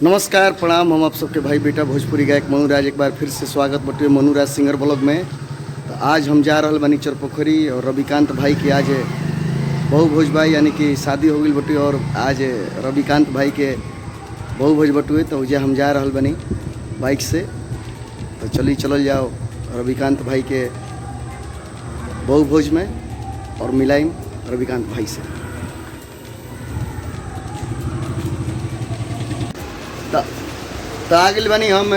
नमस्कार प्रणाम। हम आप सबके भाई बेटा भोजपुरी गायक मनुराज एक बार फिर से स्वागत बटे मनुराज सिंगर ब्लॉग में। तो आज हम जा रहा बनी चरपोखरी और रविकांत भाई की आज बहु भोज भाई यानी कि शादी हो गई बटे और आज रविकांत भाई के बहु भोज बटुए तो उजे हम जा रहा बनी बाइक से। तो चलल जाओ रविकांत भाई के बहु भोज में और मिलाइम रविकांत भाई से। तो आ गए बनी हम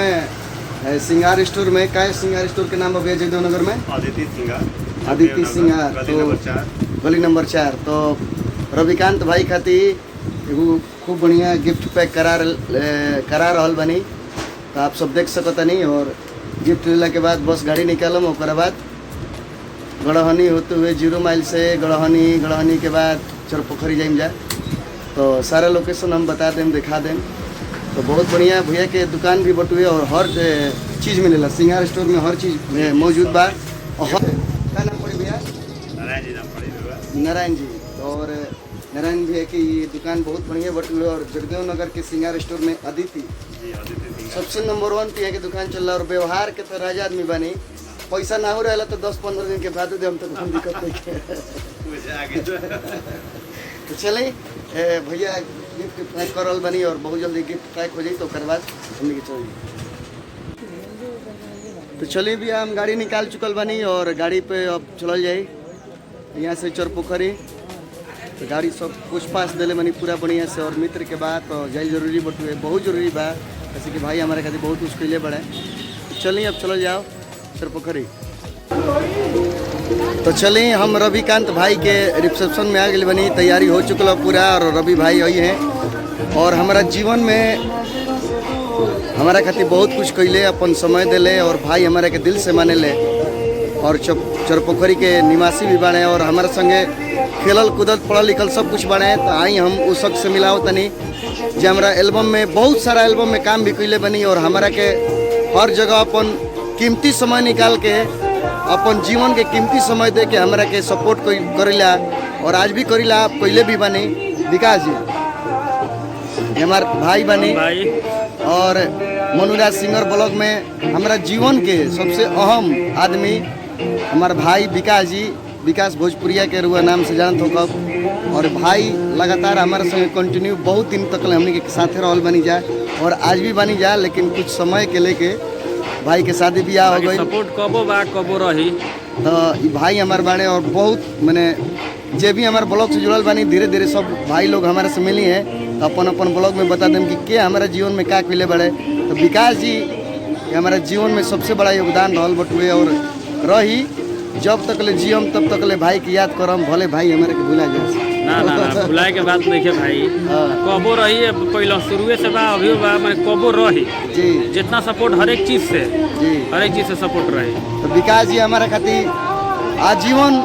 सिंगार स्टोर में। क्या सिंगार स्टोर के नाम भैया जगदेव नगर में? आदित्य सिंगार। तो गली नंबर 4। तो रविकांत भाई खातिर एगो खूब बढ़िया गिफ्ट पैक करा रहल बनी। तो आप सब देख सकतनी। और गिफ्ट लेला के बाद बस गाड़ी निकालम और बाद गड़हनी होते हुए 0 माइल से गड़हनी के बाद चरपोखरी जाइम जा। तो सारा लोकेशन हम बता दें, दिखा दें। तो बहुत बढ़िया भैया के दुकान भी बटुए और हर चीज़ मिलेला। सिंगार स्टोर में हर चीज़ मौजूद बा। और क्या नाम पड़े भैया? नारायण जी नाम पड़े। नारायण जी। और नारायण भैया की ये दुकान बहुत बढ़िया बटुए और जगदेव नगर के सिंगार स्टोर में अदिति सबसे नंबर 1 पे की दुकान चल रहा। और व्यवहार के तो राजा आदमी बनी। पैसा ना हो रहा तो 10-15 दिन के बाद हम तो दिक्कत नहीं। तो चले भैया गिफ्ट पैक करल बनी और बहुत जल्दी गिफ्ट पैक हो जाए तो ओकर बाद हमने के चल। तो चलिए भी हम गाड़ी निकाल चुकल बनी और गाड़ी पे अब चलल जाए यहाँ से चरपोखरी। तो गाड़ी सब कुछ पास दिले बनी पूरा बढ़िया से। और मित्र के बात तो जाए जरूरी बटुए, बहुत जरूरी बा। जैसे कि भाई हमारे खातिर बहुत कुछ कैले बड़े। तो चलिए अब चलल जाओ चरपोखरी। तो चलिए हम रविकांत भाई के रिसेप्शन में आ गए बनी। तैयारी हो चुकल पूरा और रवि भाई आई हैं और हमारा जीवन में हमारा खातिर बहुत कुछ कैले, अपन समय दिले और भाई हमारे के दिल से माने ले। और चरपोखरी के निवासी भी बने और हमारे संगे खेलल कूदल पढ़ल लिखल सब कुछ बने। तो आई हम उस शख्स से मिलाओ तनी जो हमारा एल्बम में बहुत सारा एल्बम में काम भी कैले बनी और हमारा के हर जगह अपन कीमती समय निकाल के अपन जीवन के कीमती समय दे के हमरा के सपोर्ट करेला और आज भी करेला। आप पहले भी बनी विकास जी हमार भाई बनी और मनुराज सिंगर ब्लॉग में हमारा जीवन के सबसे अहम आदमी हमार भाई विकास जी, विकास भोजपुरिया के रुआ नाम से जानत हो कब। और भाई लगातार हमारे संगे कंटिन्यू बहुत दिन तक हमने के साथे रहल बनी जा और आज भी बनी जा। लेकिन कुछ समय के लेके भाई के शादी ब्याह हो गई। सपोर्ट कबो बा कबो रही। तो भाई हमारे बाने और बहुत मैंने जे भी हमारे ब्लॉग से जुड़ल बानी धीरे धीरे सब भाई लोग हमारे से मिली हैं। तो अपन ब्लॉग में बता दें कि क्या हमारे जीवन में क्या कैले बड़े। तो विकास जी हमारे जीवन में सबसे बड़ा योगदान रहल बटुए और रही। जब तक ले जियम तब तक ले भाई की याद करम, भले भाई हमारे के भुला जाए। ना भुलाए के बात नहीं है भाई। कबो रही है पहले शुरुए से बा अभी बा मैं कबो रही जी। जितना सपोर्ट हर एक चीज से जी हर एक चीज से सपोर्ट रही। तो विकास जी हमारे खातिर आजीवन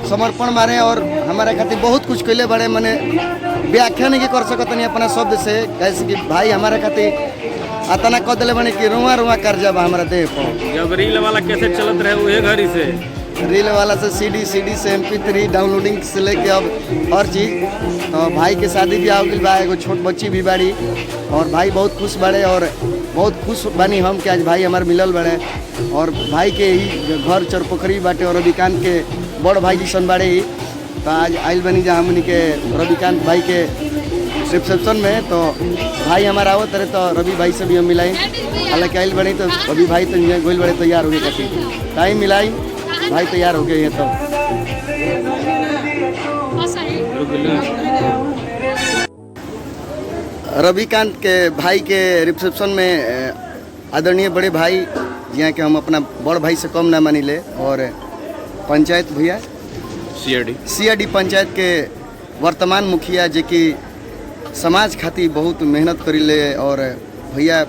समर्पण मारे और हमारे खातिर बहुत कुछ कैले बड़े। मैंने व्याख्या नहीं कर सकत नहीं अपना शब्द से। कैसे कि भाई हमारे खातिर अतना कह दिले बने कि रुआ कर जब हमारा देह पर जब रील वाला कैसे चलत रहे वही घड़ी से रील वाला से सीडी से MP3 डाउनलोडिंग से लेके अब हर चीज़। तो भाई के शादी भी आ गई बा, एगो छोट बच्ची भी बाड़ी और भाई बहुत खुश बड़े और बहुत खुश बनी हम कि आज भाई हमारे मिलल बड़े। और भाई के ही घर चरपोखरी बाटे और रविकांत के बड़ भाई जिसन बाड़े ही। तो आज आइल बनी जा हमनी के रविकांत भाई के रिसेप्शन में। तो भाई हमारा आवत रहे तो रवि भाई से भी हम मिलाई। हालांकि आइल बनी तो रवि भाई तो गोल बड़े तैयार हो गए काफ़ी टाइम मिलाई। भाई तैयार हो गए हैं। तो रविकांत के भाई के रिसेप्शन में आदरणीय बड़े भाई यहाँ के हम अपना बड़ भाई से कम ना मानी ले। और पंचायत भैया CRD पंचायत के वर्तमान मुखिया जे कि समाज खातिर बहुत मेहनत करी ले और भैया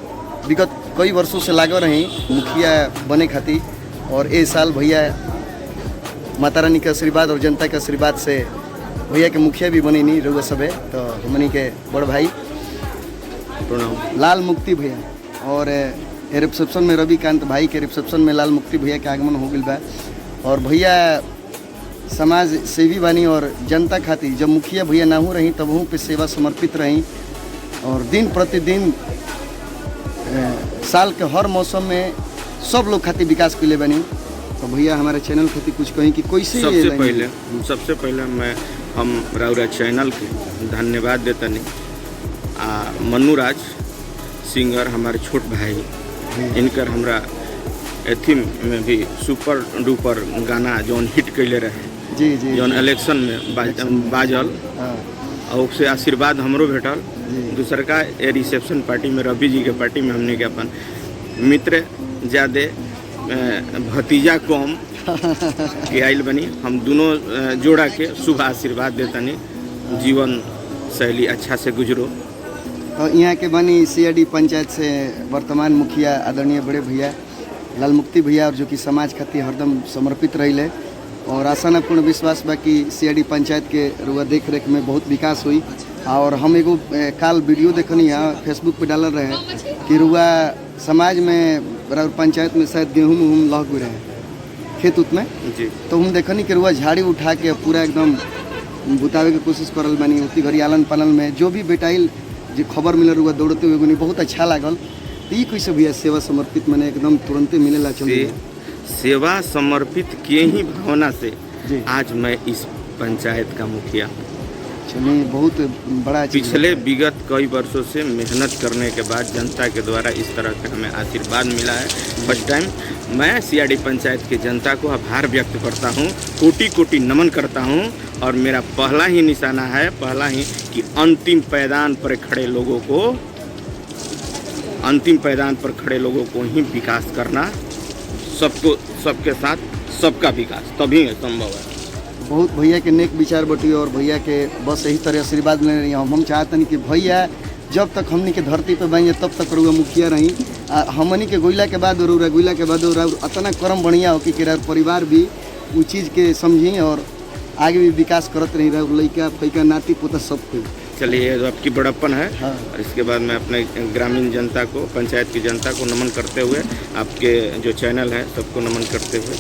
विगत कई वर्षों से लागल रही मुखिया बने खातिर। और इस साल भैया माता रानी के आशीर्वाद और जनता के आशीर्वाद से भैया के मुखिया भी बनी नहीं रउआ सब है। तो हमनी के बड़ भाई प्रणाम लाल मुक्ति भैया। और रिसेप्शन में रविकांत भाई के रिसेप्शन में लाल मुक्ति भैया के आगमन हो गई बा। और भैया समाज सेवी बानी और जनता खातिर जब मुखिया भैया ना हो रही तब वहाँ पे सेवा समर्पित रही और दिन प्रतिदिन साल के हर मौसम में सब लोग खातिर विकास कैले बनी। तो भैया हमारे चैनल खातिर कुछ कहीं कि कैसे सबसे पहले हम राउरा चैनल के धन्यवाद देतनी। मन्नू राज सिंगर हमारे छोट भाई, इनकर हमरा एथी में भी सुपर डुपर गाना जौन हिट कैले रहे जी जी जौन इलेक्शन में बाजल और उससे आशीर्वाद हमरो भेटल। दूसर का ए रिसेप्शन पार्टी में रवि जी के पार्टी में हमने के अपन मित्र ज़्यादा भतीजा कम के आइल बनी। हम दोनों जोड़ा के शुभ आशीर्वाद देतनी, जीवन शैली अच्छा से गुजरो। और यहाँ के बनी सीआईडी पंचायत से वर्तमान मुखिया आदरणीय बड़े भैया लाल मुक्ति भैया, और जो कि समाज खातिर हरदम समर्पित रही। और आशा न पूर्ण विश्वास बा कि सीआईडी पंचायत के रुआ देख रेख में बहुत विकास हुई। और हम एगो काल वीडियो देखनी है फेसबुक पे डालल रहे कि रुआ समाज में पंचायत में शायद गेहूँ लग गए रहे खेत उत में जी। तो हम देखनी कि रुआ झाड़ी उठा के पूरा एकदम बुतावे के कोशिश करल बनी। उसी घड़ी आलन पालन में जो भी बेटाइल जो खबर मिलल रुआ दौड़ते हुए बनी, बहुत अच्छा लागल। तो ये कैसे भैया सेवा समर्पित मैंने एकदम तुरंते मिलेला चल सेवा समर्पित के ही भावना से जी। आज मैं इस पंचायत का मुखिया। चलिए बहुत बड़ा पिछले विगत कई वर्षों से मेहनत करने के बाद जनता के द्वारा इस तरह का हमें आशीर्वाद मिला है। फर्स्ट टाइम मैं सीआईडी पंचायत की जनता को आभार व्यक्त करता हूँ, कोटि कोटि नमन करता हूँ। और मेरा पहला ही निशाना है कि अंतिम पायदान पर खड़े लोगों को ही विकास करना, सबको सबके साथ सबका विकास तभी संभव है। बहुत भैया के नेक विचार बटी और भैया के बस यही तरह आशीर्वाद मिले रही। हम चाहतनी कि भैया जब तक हमनी के धरती पे बनिए तब तक रुआ मुखिया रही। हमनी के गोइला के बाद और गोइला के बाद इतना कर्म बढ़िया हो कि परिवार भी वो चीज़ के समझी और आगे भी विकास करत रही लड़का फैका नाती पोता सब कोई। चलिए ये आपकी बड़प्पन है। हाँ। और इसके बाद मैं अपने ग्रामीण जनता को, पंचायत की जनता को नमन करते हुए, आपके जो चैनल है सबको नमन करते हुए